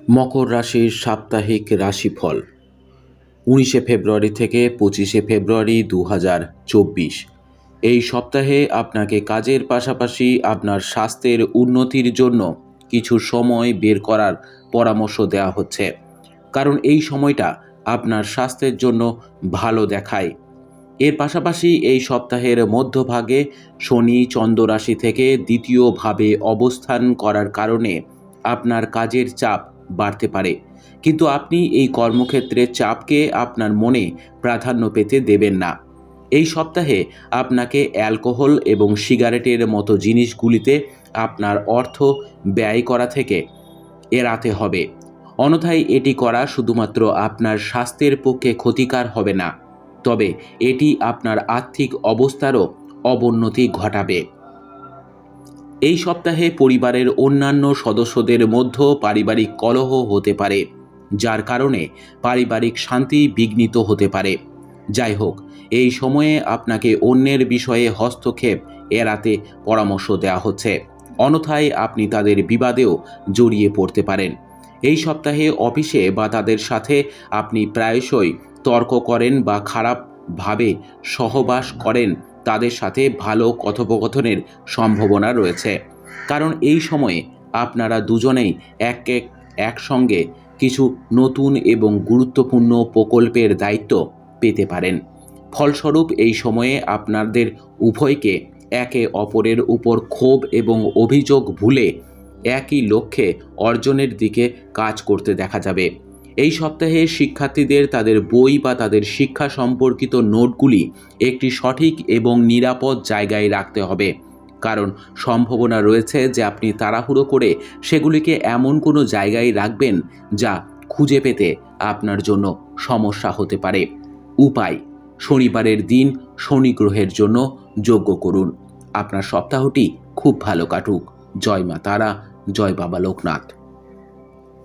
মকর রাশির সাপ্তাহিক রাশিফল ১৯শে ফেব্রুয়ারি থেকে ২৫শে ফেব্রুয়ারি ২০২৪। এই সপ্তাহে আপনাকে কাজের পাশাপাশি আপনার স্বাস্থ্যের উন্নতির জন্য কিছু সময় বের করার পরামর্শ দেওয়া হচ্ছে, কারণ এই সময়টা আপনার স্বাস্থ্যের জন্য ভালো দেখায়। এর পাশাপাশি এই সপ্তাহের মধ্যভাগে শনি চন্দ্র রাশি থেকে দ্বিতীয়ভাবে অবস্থান করার কারণে আপনার কাজের চাপ বাড়তে পারে, কিন্তু আপনি এই কর্মক্ষেত্রে চাপকে আপনার মনে প্রাধান্য পেতে দেবেন না। এই সপ্তাহে আপনাকে অ্যালকোহল এবং সিগারেটের মতো জিনিসগুলিতে আপনার অর্থ ব্যয় করা থেকে এড়াতে হবে, অন্যথায় এটি করা শুধুমাত্র আপনার স্বাস্থ্যের পক্ষে ক্ষতিকর হবে না, তবে এটি আপনার আর্থিক অবস্থারও অবনতি ঘটাবে। এই সপ্তাহে পরিবারের অন্যান্য সদস্যদের মধ্যে পারিবারিক কলহ হতে পারে, যার কারণে পারিবারিক শান্তি বিঘ্নিত হতে পারে। যাই হোক, এই সময়ে আপনাকে অন্যের বিষয়ে হস্তক্ষেপ এড়াতে পরামর্শ দেওয়া হচ্ছে, অন্যথায় আপনি তাদের বিবাদেও জড়িয়ে পড়তে পারেন। এই সপ্তাহে অফিসে বা তাদের সাথে আপনি প্রায়শই তর্ক করেন বা খারাপভাবে সহবাস করেন, তাদের সাথে ভালো কথোপকথনের সম্ভাবনা রয়েছে, কারণ এই সময়ে আপনারা দুজনেই একসঙ্গে কিছু নতুন এবং গুরুত্বপূর্ণ প্রকল্পের দায়িত্ব পেতে পারেন। ফলস্বরূপ এই সময়ে আপনাদের উভয়কে একে অপরের উপর ক্ষোভ এবং অভিযোগ ভুলে একই লক্ষ্যে অর্জনের দিকে কাজ করতে দেখা যাবে। এই সপ্তাহে শিক্ষার্থীদের তাদের বই বা তাদের শিক্ষা সম্পর্কিত নোটগুলি একটি সঠিক এবং নিরাপদ জায়গায় রাখতে হবে, কারণ সম্ভাবনা রয়েছে যে আপনি তাড়াহুড়ো করে সেগুলিকে এমন কোনো জায়গায় রাখবেন যা খুঁজে পেতে আপনার জন্য সমস্যা হতে পারে। উপায়: শনিবারের দিন শনি গ্রহের জন্য যজ্ঞ করুন। আপনার সপ্তাহটি খুব ভালো কাটুক। জয় মা তারা, জয় বাবা লোকনাথ।